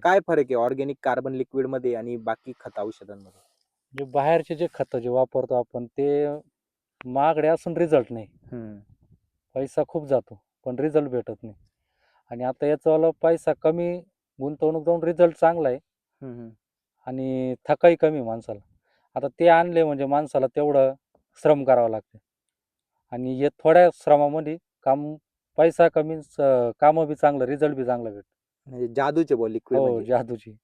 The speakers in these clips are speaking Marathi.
काय फरक आहे ऑर्गॅनिक कार्बन लिक्विड मध्ये आणि बाकी खत औषधांमध्ये? जे बाहेरचे जे खतं जे वापरतो आपण ते महागडे असून रिझल्ट नाही. हम्म. पैसा खूप जातो पण रिझल्ट भेटत नाही. आणि आता याचावाला पैसा कमी गुंतवणूक जाऊन रिझल्ट चांगला आहे हम्म. आणि थकाई कमी माणसाला. आता ते आणले म्हणजे माणसाला तेवढं श्रम करावं लागतं आणि हे थोड्या श्रमामध्ये काम पैसा कमी कामं बी चांगलं रिझल्ट बी चांगलं भेटतं. म्हणजे जादूचे बॉ लिक्विड हो म्हणजे. जादूची.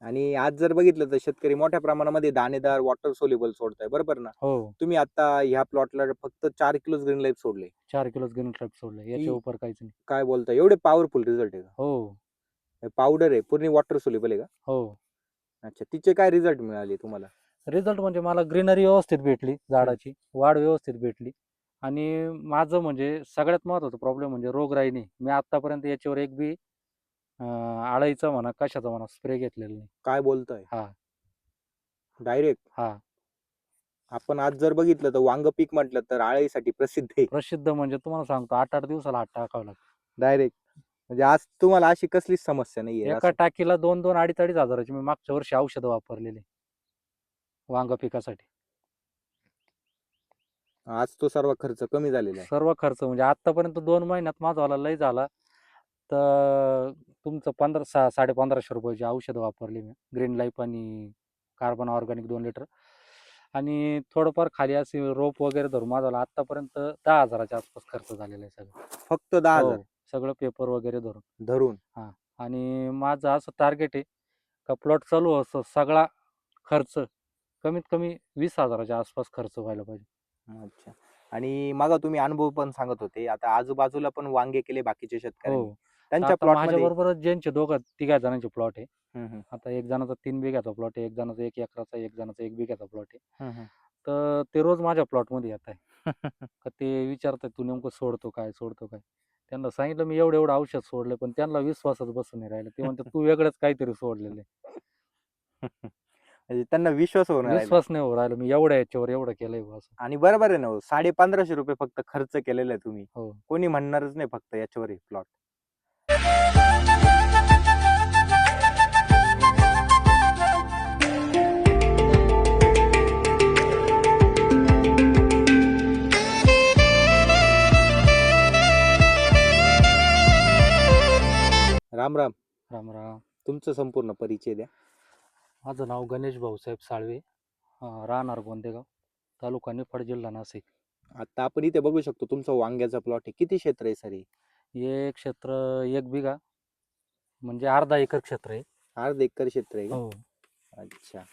आणि आज जर बघितलं तर शेतकरी मोठ्या प्रमाणामध्ये दाणेदार वॉटर सोल्युबल सोडताय, बरोबर ना? हो तुम्ही आता ह्या प्लॉटला फक्त 4 किलोच ग्रीन लाईफ सोडले. 4 किलोच ग्रीन ट्रॅप सोडलं याच्या ही उपर काहीच नाही. काय बोलताय, एवढे पॉवरफुल रिझल्ट आहे हो का? पावडर आहे पूर्ण वॉटर सोल्युबल आहे का? हो अच्छा, तिचे काय रिझल्ट मिळाले तुम्हाला? रिझल्ट म्हणजे मला ग्रीनरी व्यवस्थित भेटली, हम्म. झाडाची वाढ व्यवस्थित भेटली. आणि माझं म्हणजे सगळ्यात महत्त्वाचा प्रॉब्लेम म्हणजे रोगराई नाही. मी आत्तापर्यंत याच्यावर एक बी आळीचा म्हणा कशाचा म्हणा स्प्रे घेतलेला नाही. काय बोलताय? हा डायरेक्ट. हा आपण आज जर बघितलं तर वांग पीक म्हटलं तर आळीसाठी प्रसिद्ध आहे. प्रसिद्ध म्हणजे तुम्हाला सांगतो 8-8 दिवसाला हात टाकावं लागतं. डायरेक्ट. म्हणजे आज तुम्हाला अशी कसलीच समस्या नाहीये एका असं? टाकीला 2-2, 2.5-2.5 हजाराची मी मागच्या वर्षी औषधं वापरलेली वांग पिकासाठी. आज तो सर्व खर्च कमी झालेला आहे. सर्व खर्च म्हणजे आतापर्यंत 2 महिन्यात माझावाला लय झाला तर तुमचं 1500 रुपयाची औषधं वापरली मी ग्रीन लाईफ आणि कार्बन ऑर्गॅनिक 2 लिटर. आणि थोडंफार खाली असे रोप वगैरे धरून माझा आतापर्यंत 10,000च्या आसपास खर्च झालेला आहे सगळं. फक्त 10,000 हो सगळं पेपर वगैरे धरून. धरून? हां. आणि माझं असं टार्गेट आहे का प्लॉट चालू असं सगळा खर्च कमीत कमी 20,000च्या आसपास खर्च व्हायला पाहिजे. अच्छा. आणि मग तुम्ही अनुभव पण सांगत होते. आता आजूबाजूला पण वांगे केले बाकीच्या हो. शेतकऱ्यांनी. तर त्यांच्या आता प्लॉटमध्ये. माझ्याबरोबरच ज्यांचे तिघा जणांचे प्लॉट आहे. हं, हं. आता एक जणाचा 3 बिघ्याचा प्लॉट आहे, एक जणाचा 1 एकराचा, एक जणाचा 1 बिघ्याचा प्लॉट आहे. हं, हं. तर ते रोज माझ्या प्लॉटमध्ये येत आहे. तर ते विचारतात, "तू नेमकं सोडतो काय? सोडतो काय?" त्यांना सांगितलं, "मी एवढं-एवढं औषध सोडलं." पण त्यांना विश्वासच बसून नाही राहिला. ते म्हणतात, "तू वेगळंच काहीतरी सोडलेलं आहे." म्हणजे त्यांना विश्वास होऊन राहिला. विश्वास नाही होऊ राहिला. मी एवढ्या याच्यावर एवढं केलंय बुवा असं. आणि बरोबर आहे ना हो. ₹1550 फक्त खर्च केलेला आहे तुम्ही. हो. कोणी म्हणणारच नाही फक्त याच्यावर प्लॉट. राम राम. राम राम. तुमचा संपूर्ण परिचय द्या. माझं नाव गणेश भाऊसाहेब साळवे. राहणार गोंदेगाव, तालुका निफाड, जिल्हा नाशिक. आता आपण इथे बघू शकतो तुमचा वांग्याचा प्लॉट आहे. किती क्षेत्र आहे सर हे? हे क्षेत्र 1 बिघा म्हणजे अर्धा एकर क्षेत्र आहे. अर्ध एकर क्षेत्र आहे का? हो. अच्छा.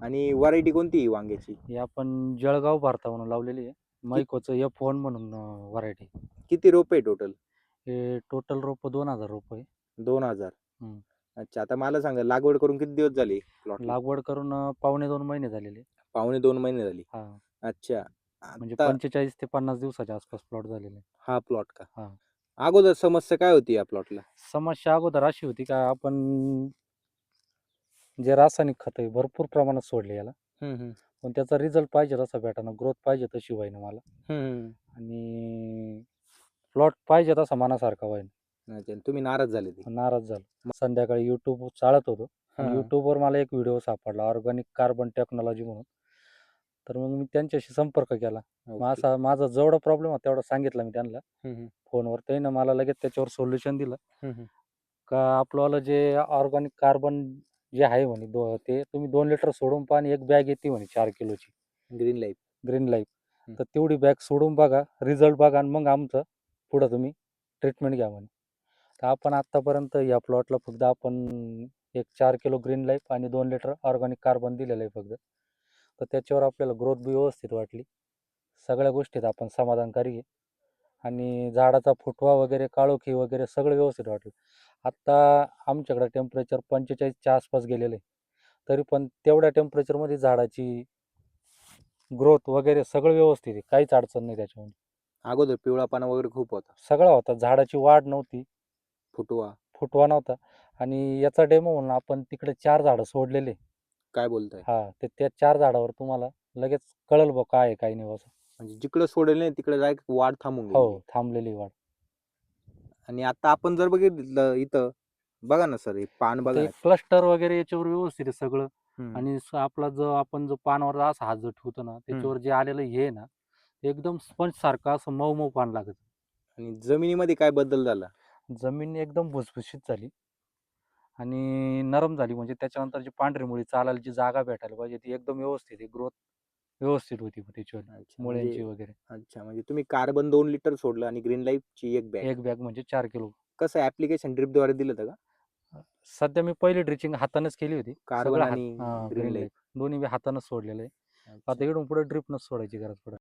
आणि व्हरायटी कोणती आहे वांग्याची? हे आपण जळगाव भारता म्हणून लावलेली आहे. मैकोचं F1 म्हणून व्हरायटी. किती रोप आहे टोटल? हे टोटल रोप 2,000 रोप आहे. 2000. हं. अच्छा. आता मला सांगा लागवड करून किती दिवस झाले प्लॉटला? लागवड करून पावणे 2 महिने झालेले. पावणे 2 महिने झाली. हां. अच्छा. म्हणजे आता 45 ते 50 दिवसाच्या आसपास प्लॉट झालेले. हा प्लॉट का? हां. अगोदर समस्या काय होती या प्लॉटला? समस्या अगोदर अशी होती का आपण जे रासायनिक खत आहे भरपूर प्रमाणात सोडले याला. हं, हं. पण त्याचा रिझल्ट पाहिजे तसा भेटेना. ग्रोथ पाहिजे तशी होईना मला. हं, आणि प्लॉट पाहिजे तसा मनासारखा होईना. अच्छा. तुम्ही नाराज झाले ते. नाराज झालो. संध्याकाळी YouTube चाळत होतो हां, आणि हां. YouTubeवर मला एक व्हिडिओ सापडला ऑर्गॅनिक कार्बन टेक्नॉलॉजी म्हणून. तर मग मी त्यांच्याशी संपर्क केला. मग ओके. असा माझा जेवढा प्रॉब्लेम होता तेवढा सांगितला मी त्यांना हं, हं. फोनवर. त्यानं मला लगेच त्याच्यावर सोल्युशन दिलं हं, हं. का आपलंवालं जे ऑर्गॅनिक कार्बन जे आहे म्हणे ते तुम्ही 2 लिटर सोडून पहा आणि एक बॅग येते म्हणे 4 किलोची ग्रीन लाईफ. Green life. हं. तर तेवढी बॅग सोडून बघा, रिझल्ट बघा आणि मग आमचं पुढं तुम्ही ट्रीटमेंट घ्या म्हणे. तर आपण आत्तापर्यंत या प्लॉटला फक्त आपण एक 4 किलो ग्रीन लाईफ आणि 2 लिटर ऑर्गॅनिक कार्बन दिलेलं आहे फक्त. तर त्याच्यावर आपल्याला ग्रोथ बी व्यवस्थित वाटली. सगळ्या गोष्टीत आपण समाधानकारी आहे आणि झाडाचा फुटवा वगैरे, काळोखी वगैरे सगळं व्यवस्थित वाटलं. आत्ता आमच्याकडे टेम्परेचर 45च्या आसपास गेलेलं आहे. तरी पण तेवढ्या टेम्परेचरमध्ये झाडाची ग्रोथ वगैरे सगळं व्यवस्थित आहे. काहीच अडचण नाही त्याच्यामध्ये. अगोदर पिवळापणा वगैरे खूप होता. सगळा होता. झाडाची वाढ नव्हती, फुटवा. फुटवा नव्हता. आणि याचा डेमो म्हणून आपण तिकडे 4 झाडं सोडलेले. काय बोलताय? हां, तर त्या 4 झाडावर तुम्हाला लगेच कळेल बुवा काय आहे, काय नाही असं. म्हणजे जिकडं सोडेल नाही तिकडे डायरेक्ट वाढ थांबून हो, गेलेली. थांबलेली वाढ. आणि आता आपण जर बघितलं इथं बघा ना सर, हे पान बघा ते ना. क्लस्टर वगैरे याच्यावर व्यवस्थित आहे सगळं. हम्म. आणि आपला जो आपण जो पानावर असा हात जो ठेवतो ना त्याच्यावर जे आलेलं हे आहे ना ते एकदम स्पंज सारखं असं मऊ मऊ पान लागत. आणि जमिनीमध्ये काय बदल झाला? जमीन एकदम भुसभुशीत झाली आणि नरम झाली, म्हणजे त्याच्यानंतर जी पांढरी मुळी चालायला जी जागा भेटायला पाहिजे ती एकदम व्यवस्थित आहे. ग्रोथ व्यवस्थित होती त्याच्यावर अच्छा मुळ्यांची म्हणजे वगैरे. अच्छा म्हणजे तुम्ही कार्बन 2 लिटर सोडलं आणि ग्रीन लाईफची 1 बॅग. एक बॅग म्हणजे 4 किलो. कसं ऍप्लिकेशन ड्रिपद्वारे दिलं होतं का? सध्या मी पहिली ड्रिचिंग हातानेच केली होती. कार्बन सगळं आणि ग्रीन ग्रीन लाईफ. लाईफ दोन्ही बी हातानंच सोडलेलं आहे. अच्छा. आता इकडून पुढे ड्रिपनच सोडायची गरज पडेल.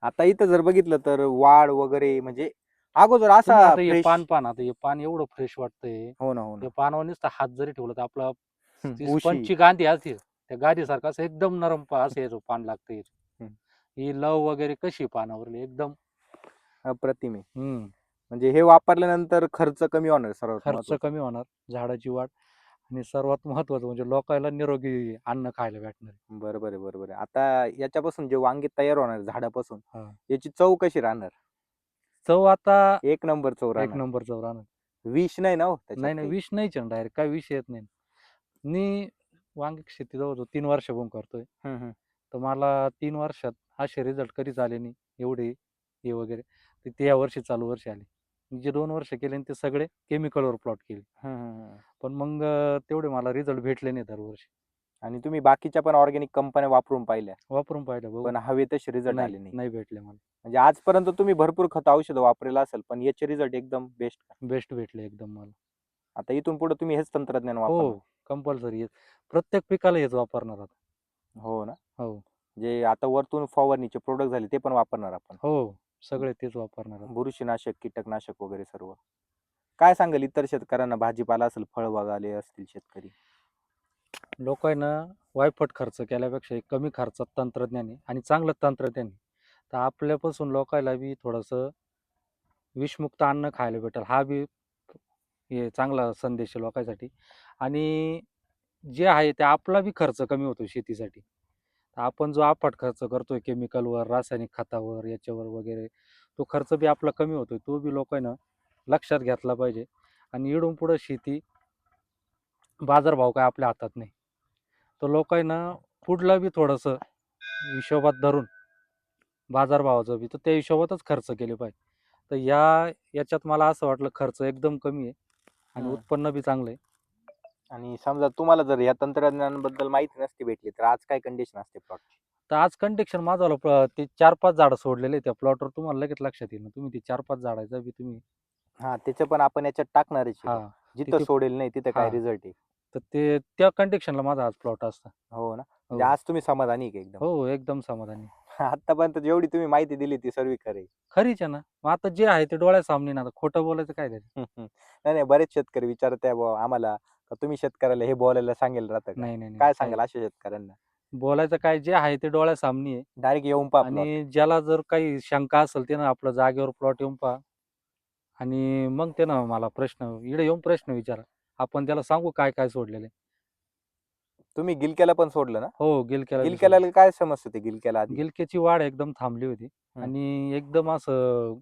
आता इथं जर बघितलं तर वाढ वगैरे म्हणजे अगोदर तुम्ही असा आता हे फ्रेश. पान पाहा ना, आता हे पान एवढं फ्रेश वाटतंय. हो ना, हो या ना. पानावर नुसता हात जरी ठेवला तर आपला ती उशी. स्पंजची गादी असते त्या गादीसारखं असं एकदम नरम असं याचं पान लागतं याचं. हम्म. ही लव वगैरे कशी पानावरली एकदम. अप्रतिम आहे. हम्म म्हणजे हे वापरल्यानंतर खर्च कमी होणार सर्वात खर्च महत्वाचा. कमी होणार, झाडाची वाढ, आणि सर्वात महत्वाचं म्हणजे लोकांना निरोगी अन्न खायला भेटणार. बरोबर आहे, बरोबर आहे. आता याच्यापासून जे वांगे तयार होणार झाडापासून, हा. याची चव कशी राहणार? चव आता एक नंबर चव एक राहणार. नंबर चव राहणार. विष नाही ना हो त्याच्यात नाही नाही काही? विष नाहीच डायरेक्ट काय विष येत नाही. मी वांगी शेती जवळ 3 वर्षापासून करतोय. हम्म, हम्म. तर मला 3 वर्षात असे रिझल्ट कधीच आले नाही एवढे हे वगैरे. ते या वर्षी चालू वर्षी आले. मी जे 2 वर्ष केले ते सगळे केमिकलवर प्लॉट केले. हम्म, हम्म, हम्म. पण मग तेवढे मला रिझल्ट भेटले नाही दरवर्षी. आणि तुम्ही बाकीच्या पण ऑर्गॅनिक कंपन्या वापरून पाहिल्या, वापरून पाहिलं भाऊ. पण हवे तसे रिझल्ट नाही आले नाही. नाही भेटले मला. म्हणजे आजपर्यंत तुम्ही भरपूर खत औषधं वापरलेलं असेल, पण याचे रिझल्ट एकदम बेस्ट. बेस्ट भेटले एकदम मला. आता इथून पुढे तुम्ही हेच तंत्रज्ञान हो वापरणार? कंपल्सरी प्रत्येक पिकाला हेच वापरणार आता. हो ना. हो जे आता वरतून फवारणीचे प्रोडक्ट झाले ते पण वापरणार आपण? हो सगळे तेच वापरणार आता. बुरशीनाशक, कीटकनाशक वगैरे सर्व. काय सांगाल इतर शेतकऱ्यांना, भाजीपाला असेल, फळबागाले असतील शेतकरी? लोकांना वायफट खर्च केल्यापेक्षा एक कमी खर्चात तंत्रज्ञान आहे आणि चांगलं तंत्रज्ञान आहे. तर आपल्यापासून लोकांना बी थोडंसं विषमुक्त अन्न खायला भेटेल हा बी हे चांगला संदेश आहे लोकांसाठी. आणि जे आहे ते आपला बी खर्च कमी होतो शेतीसाठी. तर आपण जो अफाट खर्च करतोय केमिकलवर, रासायनिक खतावर, याच्यावर वगैरे, तो खर्च बी आपला कमी होतोय. तो बी लोकांना लक्षात घेतला पाहिजे. आणि इकडून पुढं शेती बाजारभाव काय आपल्या हातात नाही. तर लोकांना पुढला बी थोडंसं हिशोबात धरून बाजारभावाचं बी तर त्या हिशोबातच खर्च केले पाहिजे. तर याच्यात मला असं वाटलं खर्च एकदम कमी आहे आणि हम्म. उत्पन्न बी चांगलं आहे. आणि समजा तुम्हाला जर या तंत्रज्ञानाबद्दल माहिती नसती भेटली तर आज काय कंडिशन असते प्लॉटची? तर आज कंडिक्शन माझं झालं ते 4-5 झाडं सोडलेले त्या प्लॉटवर तुम्हाला लगेच लक्षात येईल ना. तुम्ही ते 4-5 झाडाचा बी तुम्ही हा, त्याचं पण आपण याच्यात टाकणारच आहे हा बघ. जिथं तिथे सोडेल नाही तिथं हा काय रिझल्ट आहे. तर ते त्या कंडिक्शनला माझा आज प्लॉट असता. हो ना. म्हणजे हो आज तुम्ही समाधानी आहे का एकदम? हो एकदम समाधानी. आतापर्यंत जेवढी तुम्ही माहिती दिली ती सर्व खरी. खरीच आहे ना. मग आता जे आहे ते डोळ्यासामने ना, आता खोटं बोलायचं काय त्याच्यात. नाही नाही, बरेच शेतकरी विचारताय बुवा आम्हाला का तुम्ही शेतकऱ्याला हे बोलायला सांगेल राहतं का? नाही नाही नाही काय काय सांगाल अशा शेतकऱ्यांना? बोलायचं काय, जे आहे ते डोळ्यासामने आहे. डायरेक्ट येऊन पहा प्लॉट. आणि ज्याला जर काही शंका असेल ते ना आपलं जागेवर प्लॉट येऊन पहा. आणि मग ते ना मला इकडे येऊन प्रश्न विचारा. आपण त्याला सांगू काय काय सोडलेले. तुम्ही गिलक्याला पण सोडलं ना? हो गिलक्याला बी सोडलं. गिलक्याला काय समस्या होती गिलक्याला आधी? गिलक्याची वाढ एकदम थांबली होती. हं. आणि एकदम असं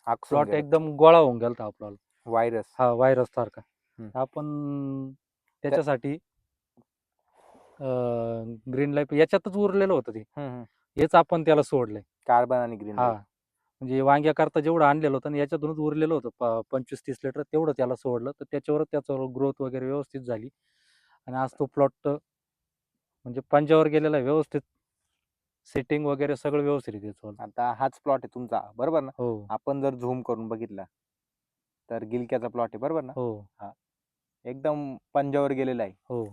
आकसून प्लॉट गेलं. एकदम गोळा होऊन गेलता आपल्याला. व्हायरस. हा व्हायरस सारखा. हं. आपण त्याच्यासाठी ग्रीन लाईफ याच्यातच उरलेलं होतं ते. हेच आपण त्याला सोडलंय. कार्बन आणि ग्रीन हा लाईफ. म्हणजे वांग्याकरता जेवढं आणलेलं होतं आणि याच्यातूनच उरलेलं होतं 25-30 लिटर तेवढं त्याला सोडलं. तर त्याच्यावर त्याचं ग्रोथ वगैरे व्यवस्थित झाली. आणि आज तो प्लॉट म्हणजे पंजावर गेलेला आहे व्यवस्थित. सेटिंग वगैरे सगळं व्यवस्थित आहे त्याचं. आता हाच प्लॉट आहे तुमचा बरोबर ना? हो आपण जर झूम करून बघितला तर गिलक्याचा प्लॉट आहे बरोबर ना? हो हा, एकदम पंजावर गेलेला आहे. हो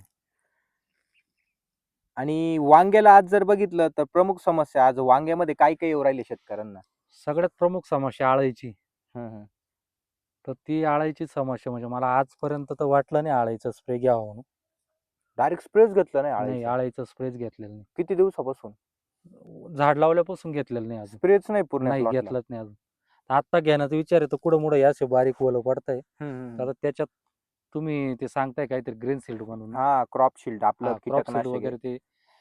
आणि वांग्याला आज जर बघितलं तर प्रमुख समस्या आज वांग्यामध्ये काय काय येऊ राहिले शेतकऱ्यांना? सगळ्यात प्रमुख समस्या आळीची. हम्म. तर ती आळीची समस्या म्हणजे मला आजपर्यंत तर वाटलं नाही आळीचा स्प्रे घ्यावा म्हणून. डायरेक्ट स्प्रेच घेतला नाही नाही आळीचा? आळीचा स्प्रेच घेतलेला नाही. किती दिवसापासून? झाड लावल्यापासून घेतलेलं नाही अजून. स्प्रेच नाही पूर्ण नाही प्लॉटला? घेतलंच नाही अजून. आता घेण्याचा विचार आहे तर कुठं मुळे असे बारीक ओलं पडतंय. तर त्याच्यात तुम्ही ते सांगताय काहीतरी ग्रीन सील्ड म्हणून. हा, क्रॉप शिल्ड आपलं हा क्रॉप सीड कीटकनाशक आहे. वगैरे ते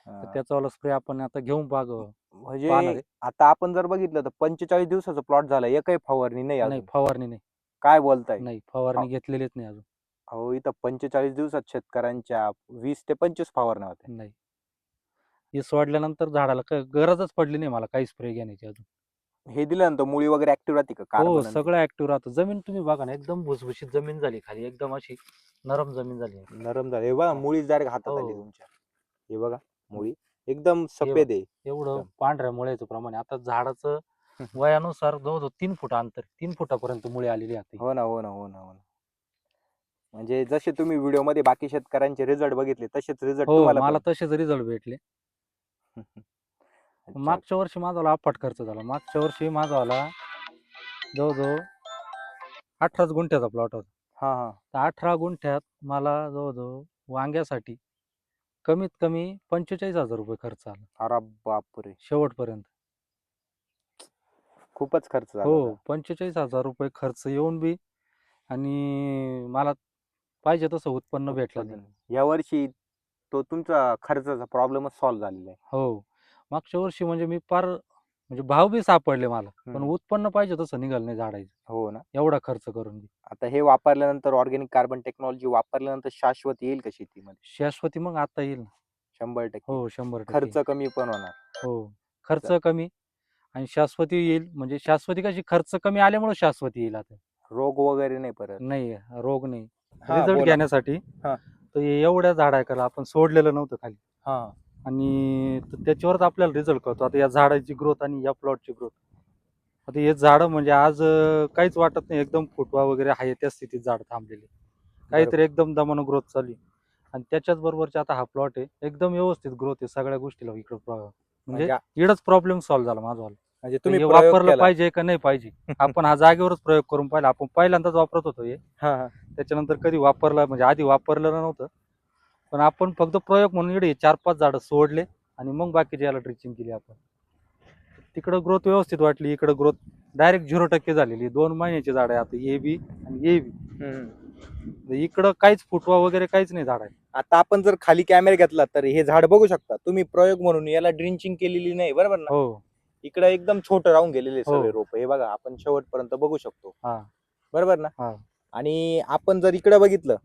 तर त्याचा स्प्रे आपण आता घेऊन पाहणार म्हणजे आहे. आता आपण जर बघितलं तर 45 दिवसाचा प्लॉट झाला, एकही फवारणी नाही नाही अजून. फवारणी नाही. काय बोलताय? नाही फवारणी घेतलेलीच नाही अजून. अहो इथं 45 दिवसात शेतकऱ्यांच्या 20 ते 25 फवारण्या होत्या. नाही. हे सोडल्यानंतर झाडाला गरजच पडली नाही मला काही स्प्रे घेण्याची अजून. हे दिल्यानंतर मुळी वगैरे ऍक्टिव्ह राहते का? हो कार्बन सगळं ऍक्टिव्ह राहतं. जमीन तुम्ही बघा ना एकदम भुसभुशीत जमीन झाली खाली एकदम अशी नरम जमीन झाली आहे. नरम झाले. हे बघा हा. मुळीच डायरेक्ट हातात आली हो. तुमच्या. हे बघा मुळी एकदम हे बघ, सफेद आहे. एवढं एकदम. पांढऱ्या मुळ्याचं प्रमाण आहे. आता झाडाचं वयानुसार जवळजवळ 3 फूट अंतर 3 फुटापर्यंत मुळे आलेली आहे. हो ना, हो ना, हो ना, हो ना. म्हणजे जसे तुम्ही व्हिडिओमध्ये बाकी शेतकऱ्यांचे रिझल्ट बघितले तसेच रिझल्ट हो तुम्हाला मला पण. तसेच रिझल्ट भेटले. अच्छा. मागच्या वर्षी माझा अफाट खर्च झाला. मागच्या वर्षी माझा आला जवळजवळ 18 गुंठ्याचा प्लॉट होता. हा हा. तर 18 गुंठ्यात मला जवळजवळ वांग्यासाठी कमीत कमी 45,000 रुपये खर्च आला अरे बापरे, शेवटपर्यंत. खूपच खर्च झाला हो होता. 45,000 रुपये खर्च येऊन बी आणि मला पाहिजे तसं उत्पन्न भेटलं नाही. उत्पादन या वर्षी तो तुमचा खर्चाचा प्रॉब्लेमच सॉल्व्ह झालेला आहे. हो मागच्या वर्षी म्हणजे मी फार म्हणजे भाव बी सापडले मला पण उत्पन्न पाहिजे तसं निघालं नाही झाडायचं हो ना. एवढा खर्च करून बी. आता हे वापरल्यानंतर ऑर्गॅनिक कार्बन टेक्नॉलॉजी वापरल्यानंतर शाश्वत येईल का शेतीमध्ये? शाश्वती मग आता येईल ना. 100%. हो 100% खर्च कमी पण होणार. हो खर्च कमी आणि शाश्वती येईल. म्हणजे शाश्वती कशी खर्च कमी आल्यामुळे शाश्वती येईल आता. रोग वगैरे नाही परत. नाही रोग नाही. हा रिझल्ट बोला. घेण्यासाठी हा. तर एवढ्या झाडाला आपण सोडलेलं नव्हतं खाली हा आणि त्याच्यावरच आपल्याला रिझल्ट कळतो. आता या झाडाची ग्रोथ आणि या प्लॉटची ग्रोथ. आता हे झाडं म्हणजे आज काहीच वाटत नाही एकदम फुटवा वगैरे आहे त्या स्थितीत झाड थांबलेले. काहीतरी एकदम दमानं ग्रोथ चालू आहे. आणि त्याच्याच बरोबरचा आता हा प्लॉट आहे एकदम व्यवस्थित ग्रोथ आहे सगळ्या गोष्टीला इकडं म्हणजे इकडंच प्रॉब्लेम सॉल्व्ह झाला माझा. म्हणजे तर तुम्ही हे प्रयोग वापरलं केला. पाहिजे का नाही पाहिजे आपण हा जागेवरच प्रयोग करून पाहिला. आपण पहिल्यांदाच वापरत होतो हे. हा हा. त्याच्यानंतर कधी वापरलं म्हणजे आधी वापरलेलं नव्हतं. पण आपण फक्त प्रयोग म्हणून इकडे 4-5 झाडं सोडले आणि मग बाकीच्या याला ड्रिचिंग केली आपण. तिकडं ग्रोथ व्यवस्थित वाटली. इकडं ग्रोथ डायरेक्ट 0% झालेली. 2 महिन्याची झाड आहे आता ए बी आणि ए बी. इकडं काहीच फुटवा वगैरे काहीच नाही झाड आहे. आता आपण जर खाली कॅमेरा घेतला तर हे झाड बघू शकता तुम्ही प्रयोग म्हणून याला ड्रिंचिंग केलेली नाही बरोबर ना. हो इकडे एकदम छोटं राहून गेलेले हो. सगळे रोप. हे बघा आपण शेवटपर्यंत बघू शकतो. हा बरोबर ना. हा आणि आपण जर इकडे बघितलं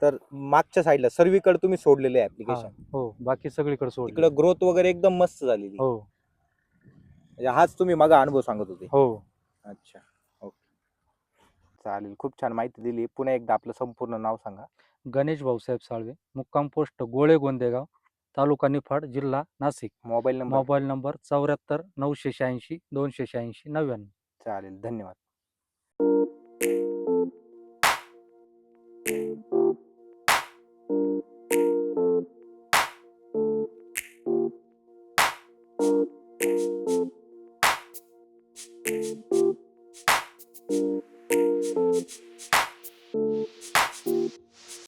तर मागच्या साईडला सर्वीकडे तुम्ही सोडलेले आहे हा. ऍप्लिकेशन. हो बाकी सगळीकडे सोडलं. इकडे ग्रोथ वगैरे एकदम मस्त झालेली. हो म्हणजे हाच तुम्ही मागा अनुभव सांगत होते. हो अच्छा ओके चालेल. खूप छान माहिती दिली. पुन्हा एकदा आपलं संपूर्ण नाव सांगा. गणेश भाऊसाहेब साळवे मुक्काम पोस्ट गोळे गोंदेगाव तालुका निफाड जिल्हा Nashik. Mobile number. Mobile number 74 986 286 99. चालेल धन्यवाद.